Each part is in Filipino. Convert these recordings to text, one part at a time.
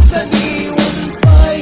Sa diwan pa'y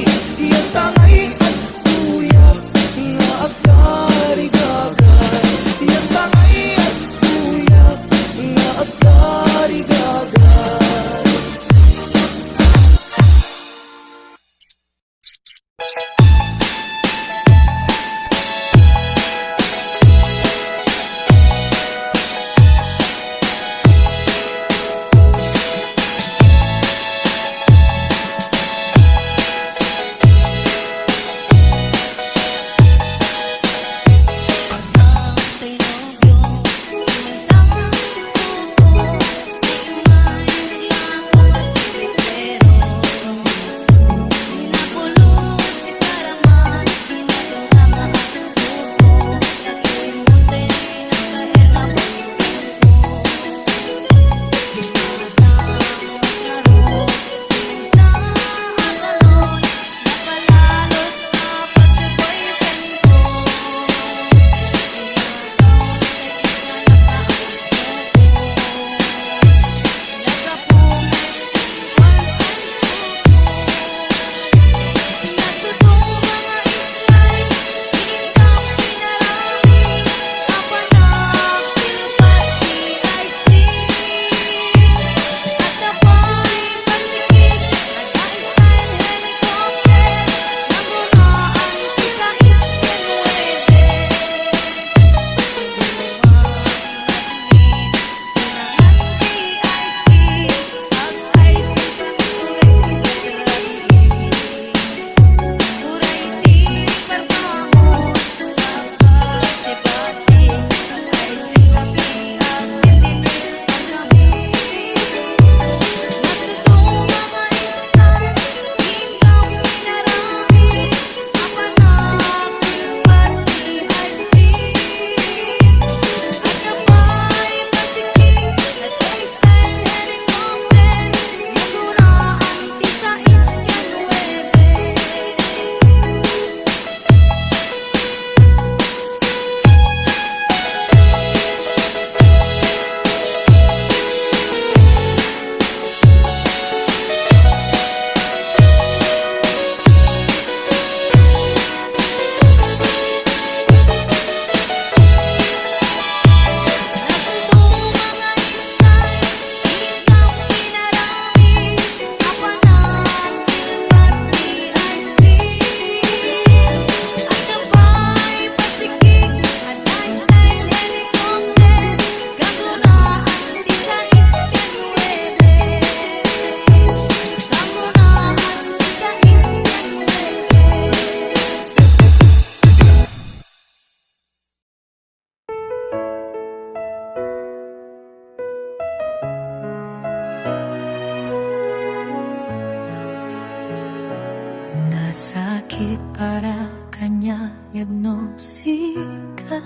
sakit para kanya diagnosika.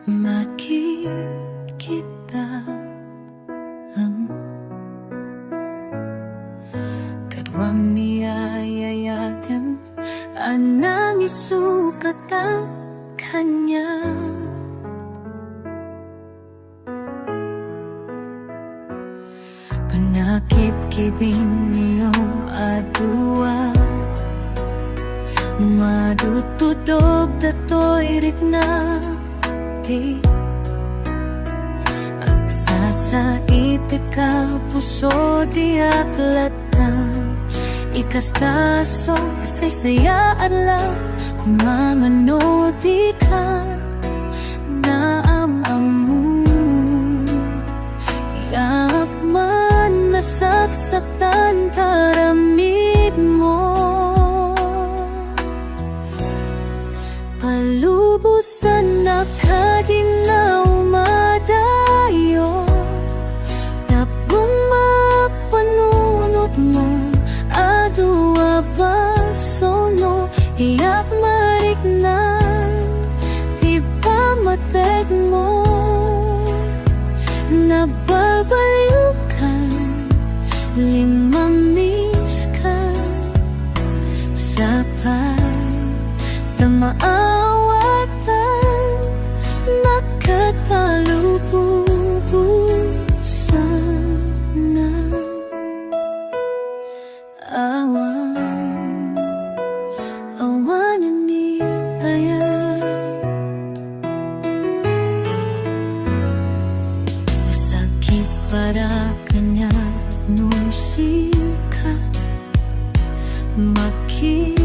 Makikita kadwam niyayayatem anang isukat ang kanya. Panakip-kibin niyong adua madutudog datoy rikna di agsasait ka puso di aklatan ikastaso saysaya adlaw kung mangano di ka naamamu tiyak man nasaksaktan taramid mo palubusan na kadinaw madayo tapong mapanunot mo adua basono iyak mariknan di ba matek mo nagbabaliw ka limamis ka sapay tamaawatan nakatalububusan na awan niya masakit para kanya nung sikat makikita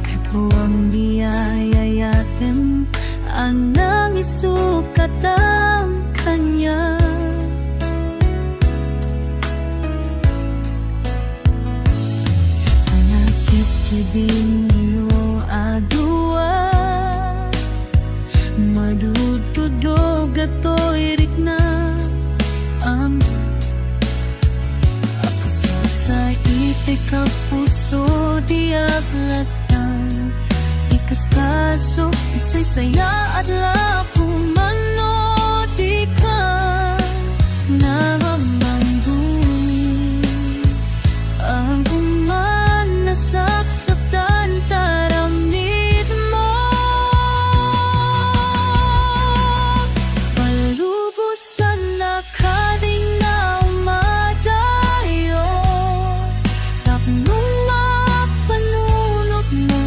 kadwam niyayayatem anang isukat ang kanya. Panakip-kibin niyo adua madududog atoy rikna sa itikang puso di aglatan ikaskaso isaysaya adlaw kung mano di ka namamangguin ang uman nasaksaktan taramid mo palubusan na kadinaw madayo tapnong mapanunot mo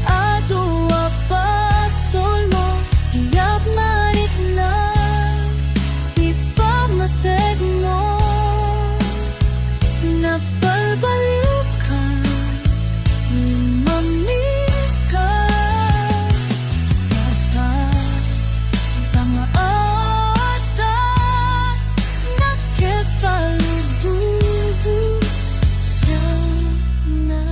adua pasol mo tiyak mariknan di pa matek mo nagbalbaliw ka limamis ka sapat tamaatan nakitalububusan na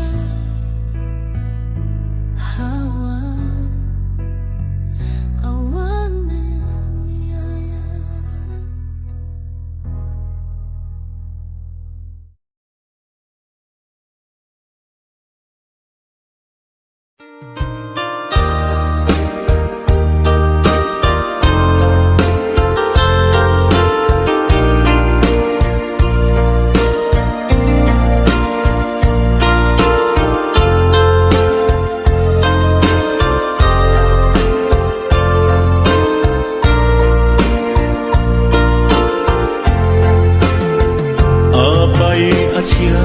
awan niya. Abay asya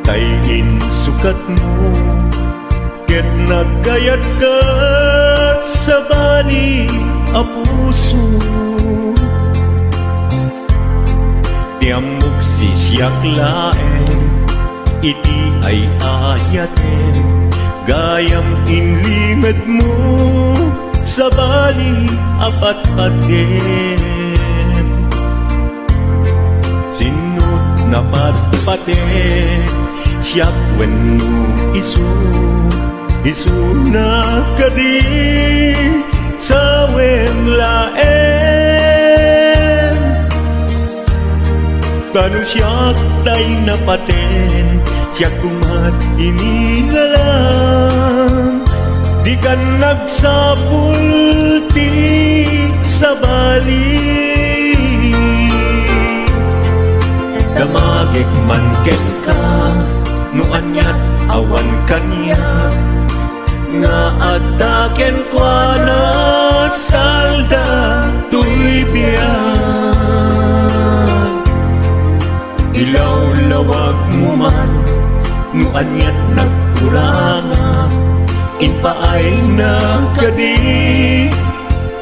kay insukat mo ket nagkayat ka sa bali a puso tiamok si siyak laen iti ay ayaten gayam inlimed mo sa bali apat-aten napatpate siyak wenno isu na kadi sa wem laen Kanu siya tay napaten, siya kumat inilalang. Di ka nagsapulti sa bali. Damagik man ken ka, no anyat awan kanya. Nga ataken kwa na salda tuy biyan. Ilaw-lawag mo man, no anyat nagkuranga. Inpaay na kadi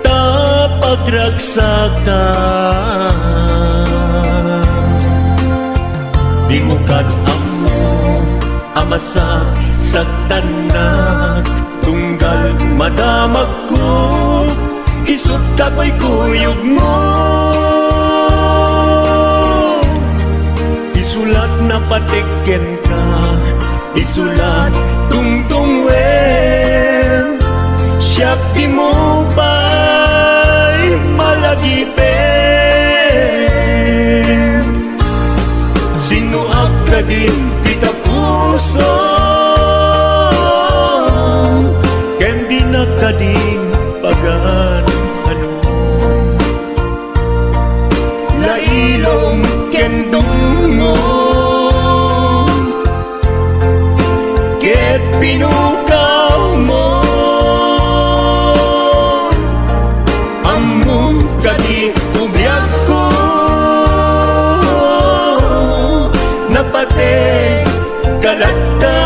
tapagragsakan. Di mo amo amasa sa tanak. Tunggal madamag ko, isut kako'y kuyog mo. Isulat na patiken ka, isulat tungtung wen. Siya di mo ba'y malagipin? Sino ka din kita puso? Ken di na kading pagan ano. Lailong ken dungo, ket pinukaw mo. Among kadi ubiyag ko, napate kalagta.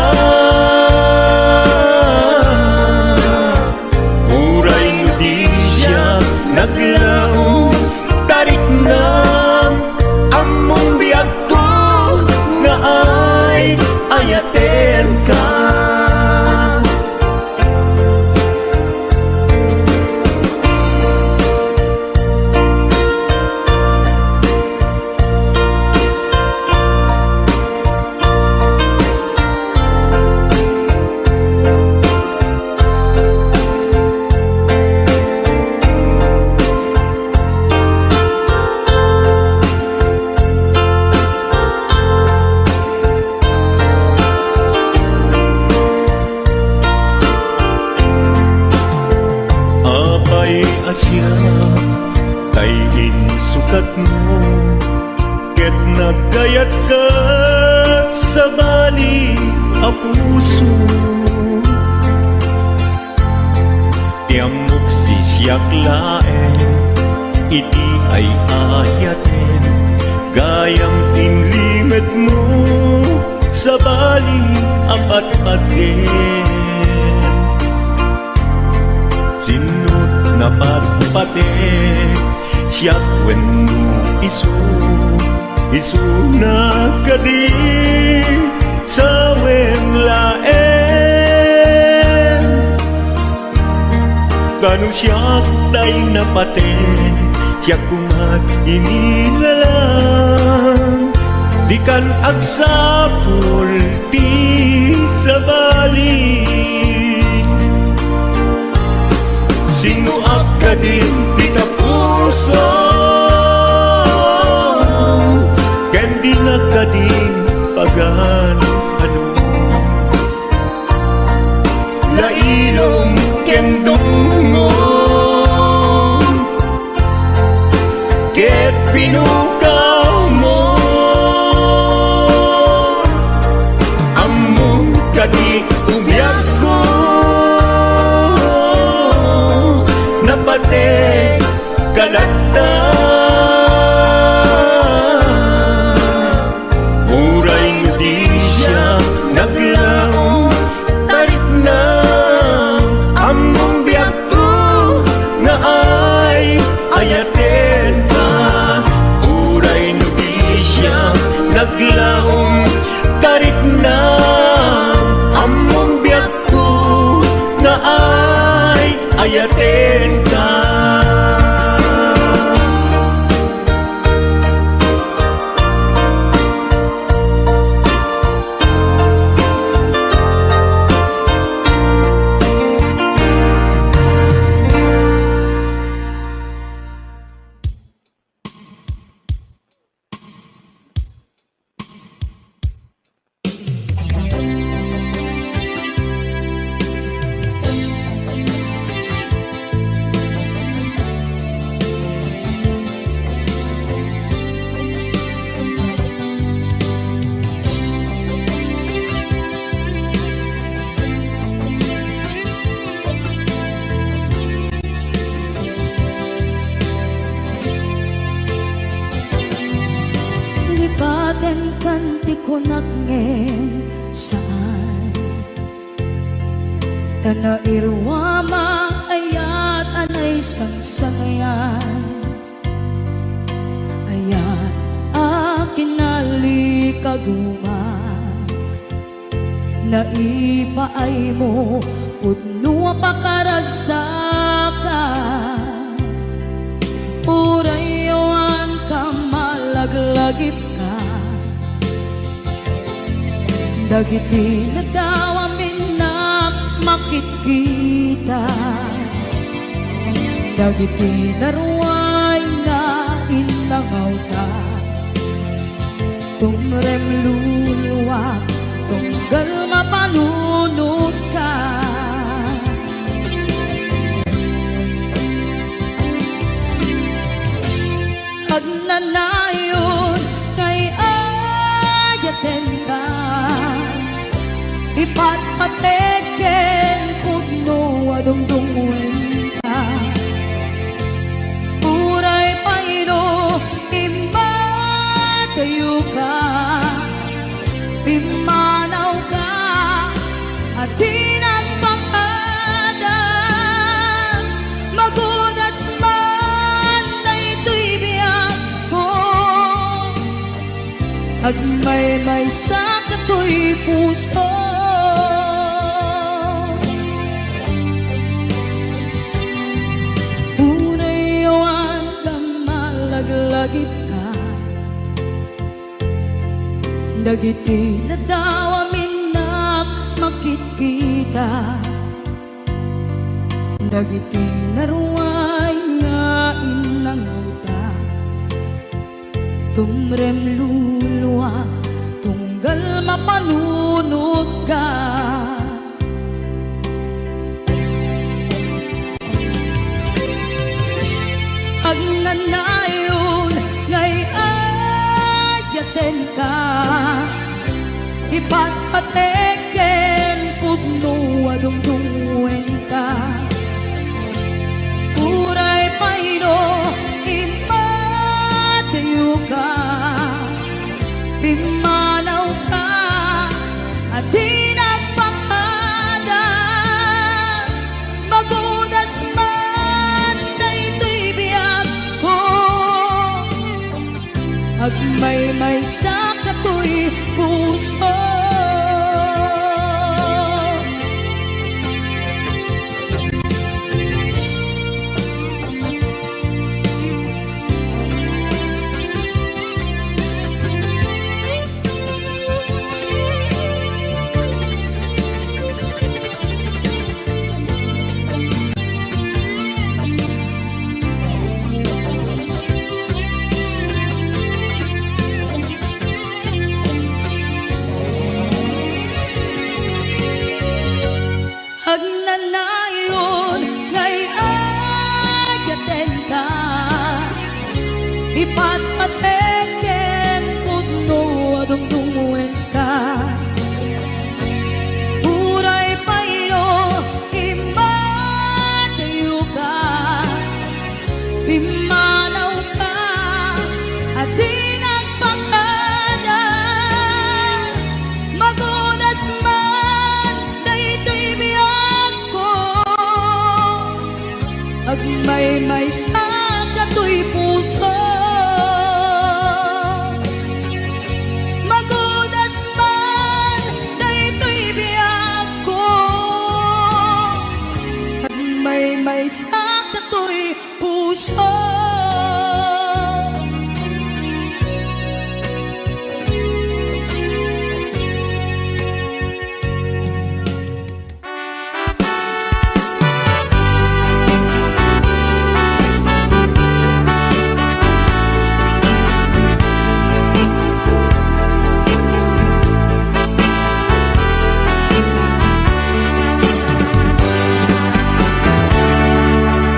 Uray no di siya naglaong, tarik na among biyag ko, nga ay ayaten ka. Asya kay insukat mo, ket nagkayat ka sa bali a puso. Tiamok si siyak laen, iti ay ayaten. Gayam inlimet mo sa bali ang patpaten. Sinut napatpate siyak wenno isu na kadi sa wenlaen. Kanu siyak tay napate siyak kumat inilalang. Di kan agsapul ti sa bali. Sino ka din tita puso, ken di na kading pagan ano. Lailong ken dungo, ket pinukaw mo. Among kadi ubiyag ko, napate kalagta. Uray mo di siya naglaong, tarik na among biyag ko, na ay ayaten ka. Uray mo di siya naglaong, tarik na among biyag ko, na ay ayaten ka. Daten kanti ko nagngem saan Tana irwama ayat anay sangsangayan Ayat akin nalikaguma Naipaay mo pudno pakaragsaka Urayawan ka malaglagip ka Dagiti na daw amin na makikita Dagiti naruay nga inlangaw ka Tumrem luluwa tunggal mapanunod ka Agnanayon kay ayaten ka Ipatpateken pudno adungdungwen ka Uray paino imba tayo ka Pimanaw ka at tinagpakada Magudas man na ito'y biyak ko Agmay-may sa kato'y puso Unayawan ka malaglagip ka Dagiti na daw amin na makikita Dagiti naruay nga inangauta Tumrem luluwa tunggal mapanunod ka Agnanayon ngay ayaten ka Ipatpateken pudno adungdungwen ka Uray paino imatayo ka Pimanaw ka at tinagpakada Magudas man na ito'y biyak ko Agmay-may sa kato'y puso Agnanayon ngay ayaten ka Ipatpateken pudno adungdungwen ka Uray paino imatayo ka Pimanaw ka at tinagpakada Magudas man na ito'y biyak ko Agmay-may sa kato'y puso Magudas man na ito'y biyak ko Agmay-may sa kato'y puso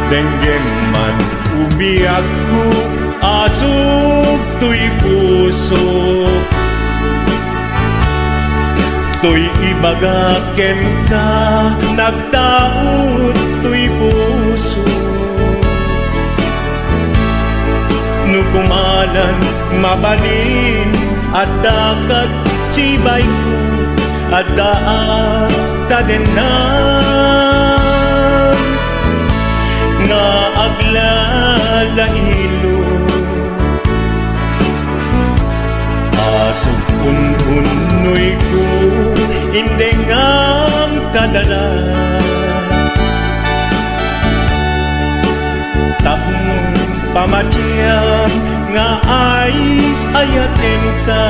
Denggem man umiyak ko asok to'y puso To'y ibagaken ka nagtaot to'y puso No kumalan mabalin at dakat sibay ko at daan tadenan nga aglalahilo asog ununoy ko hindi ngam kadala tapong pamatiyang nga ay ayaten ka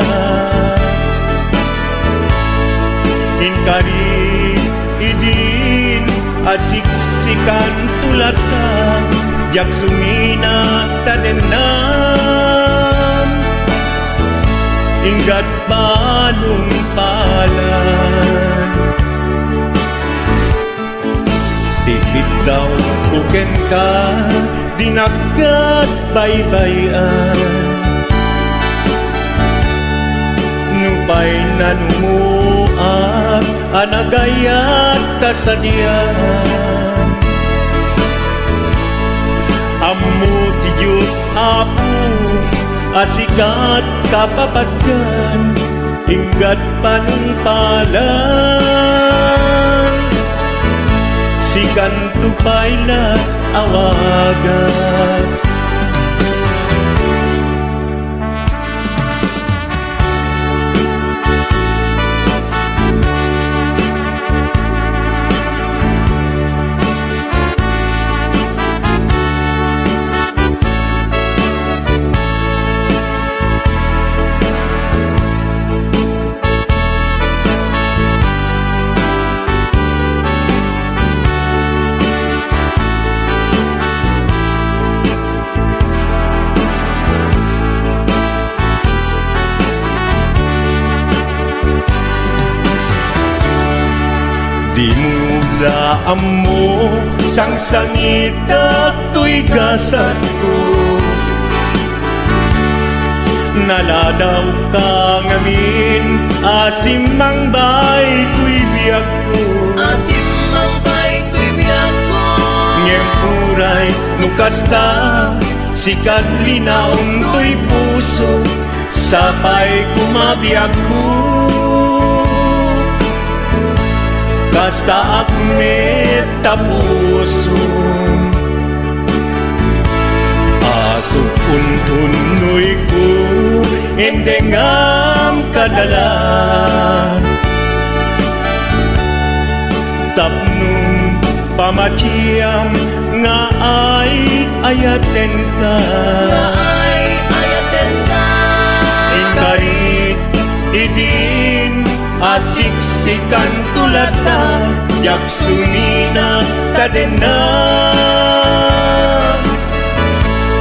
inkari idin asiksikan tulat ka jak sumina tadenan inggat balong palan tipid daw buken ka dinagat baybayan nupay nanumuak anagayat kasadyan ammo ti Diyos Apo asikat kapapatgan inggat panungpalan sikan tupaylat awagan di mula amo sang sangit at to'y gasat ko naladaw ka ngamin asimang bay to'y biyak ko Asimang bay to'y biyak ko ngempuray nukasta sikat linaong to'y puso sapay kumabiyak ko kasta akmet tapuso asok untunoy ko endengam kadala tapnong pamatiyang nga ay ayaten ka ay ayaten ka ingkarit idin asiksikan tulata jak sumina tadena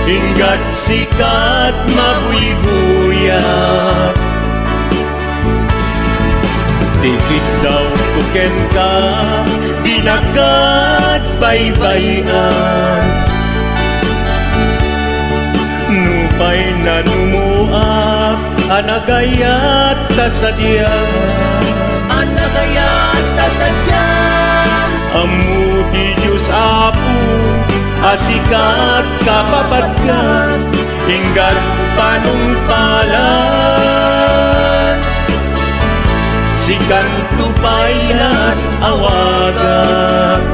inggat sikat mabuy-buyak tipid daw kuken ka dinagat baybayan nupay nanumuak anagayat kasadyan anagayat kasadyan ammo ti Diyos Apo asikat kapapatgan inggat panungpalan sikan tupaylan awagan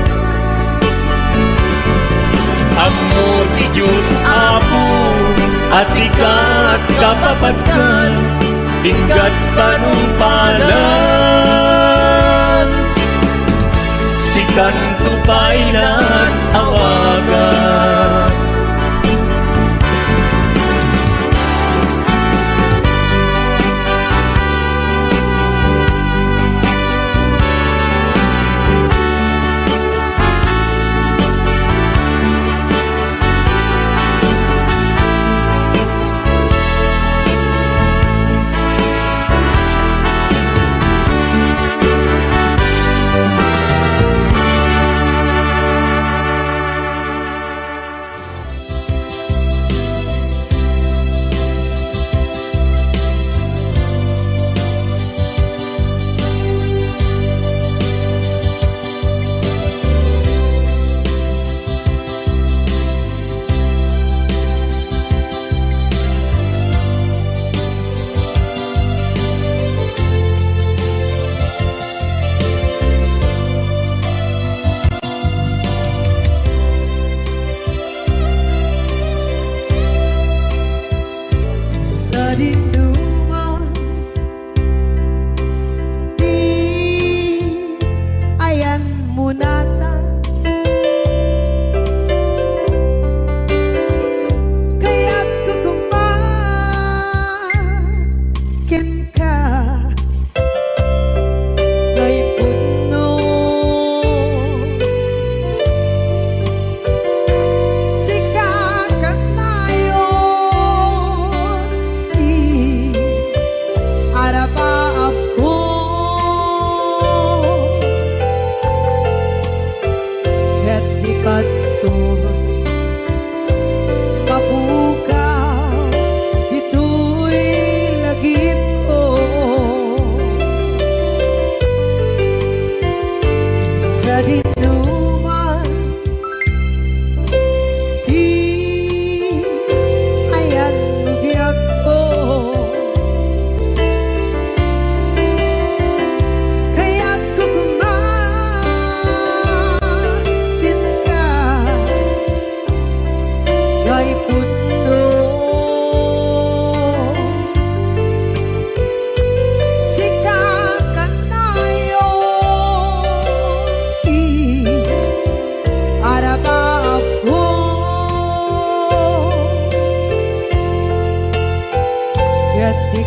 ammo ti Diyos Apo asikat kapapatgan inggat panungpalan sikan tupaylan awagan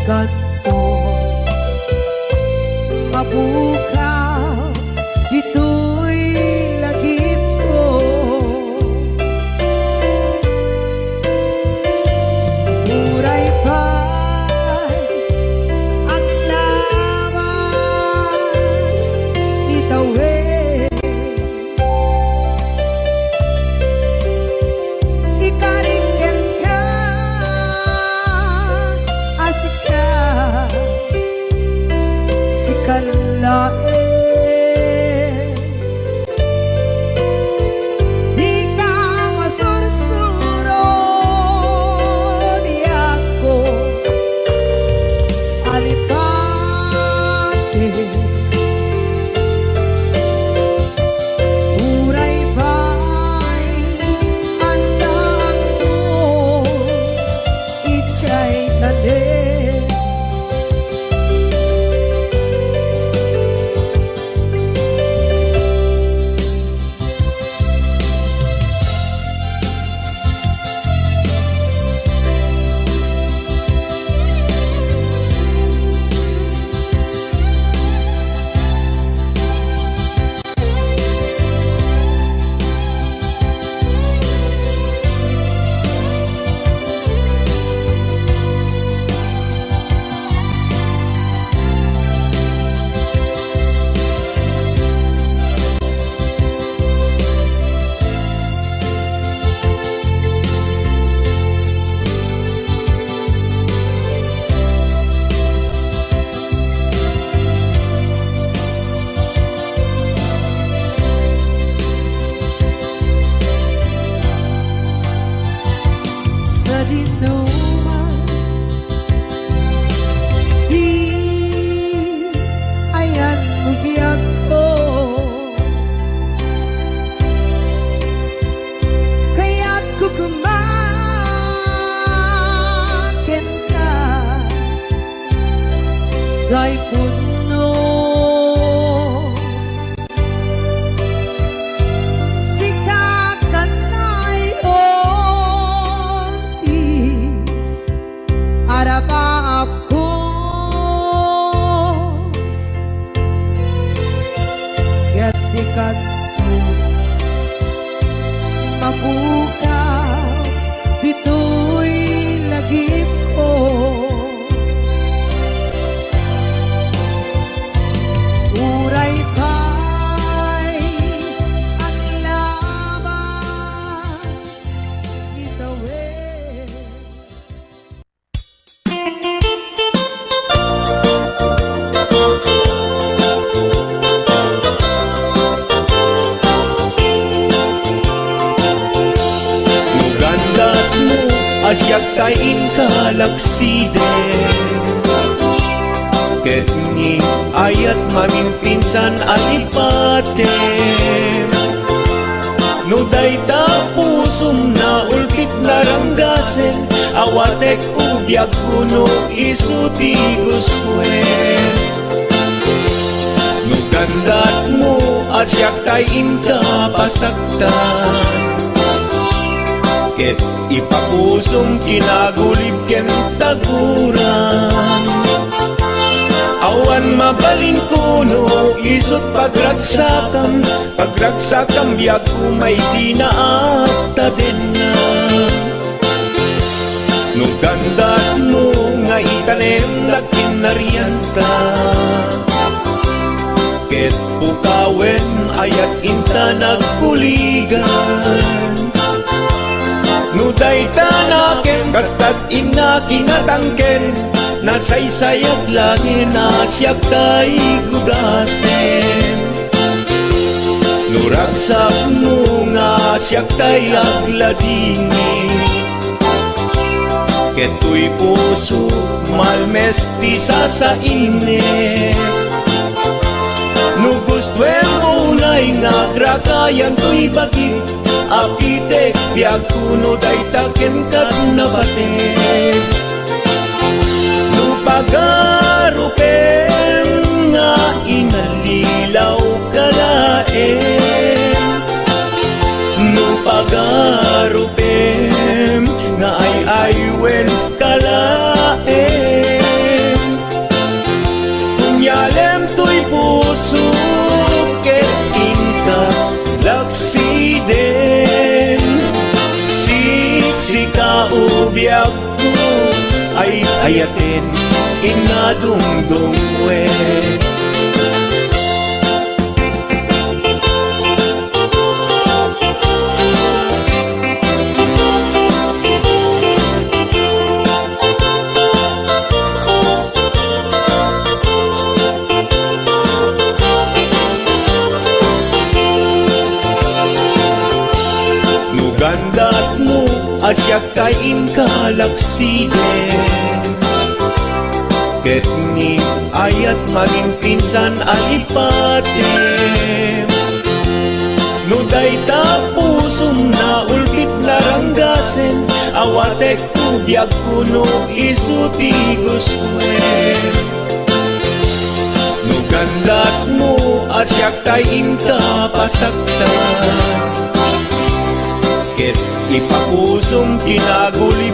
kanto mabukaw dito'y lagim ko. Muray pa'y ang lawas itawid, ikariken ka asika si kalae. Di ka masursuro biyak ko alipate. Uray ba'y andaan mo ichay tanin. Sa dinuman di ayan mo biyak ko, kaya't kukumakin ka gay puno. Arabab ko gatikat mo mabukaw dito'y lagip ko. Uray pa'y ang labas itawid. Nugandat mo asyak tain kalaksiden, ket ni ayat mamimpinsan alipate. No dayta pusum na ulpit naranggasen, awatek ubyak kuno isuti guswen. Nugandat mo asyak tain kapasaktan, ket ipapusong kinagulib ken taguran. Awan mabalin kuno isot pagragsakam, pagragsakam biyak kumay sinaata din na. Nugandat mo nga itanem dakin nariyanta, ket pukawen ayat inta nagkuligan. Nuday tanaken kastat ina kinatangken, nasaysayag langin asyak tay gudasen. Nuragsak mo nga asyak tay agladingi, keto'y puso malmestisa sa init. Nugustwen mo na'y nagrakayan to'y baging, apitek biag kuno day taken kat nabaten. Nupagarupen nga inalilaw kalaen, nupagarupen nga ay aywen kalaen. dayatin inadungdungwe. Nugandat mo asyak kain kalaksiden, ket ni ayat maging pinsan alipatem. Nuday tapusum na ulkit naranggasen, awatek kubiyag kuno isuti guswen. Nugandat mo asyak kain kapasaktan, ket ipapusong kinaguli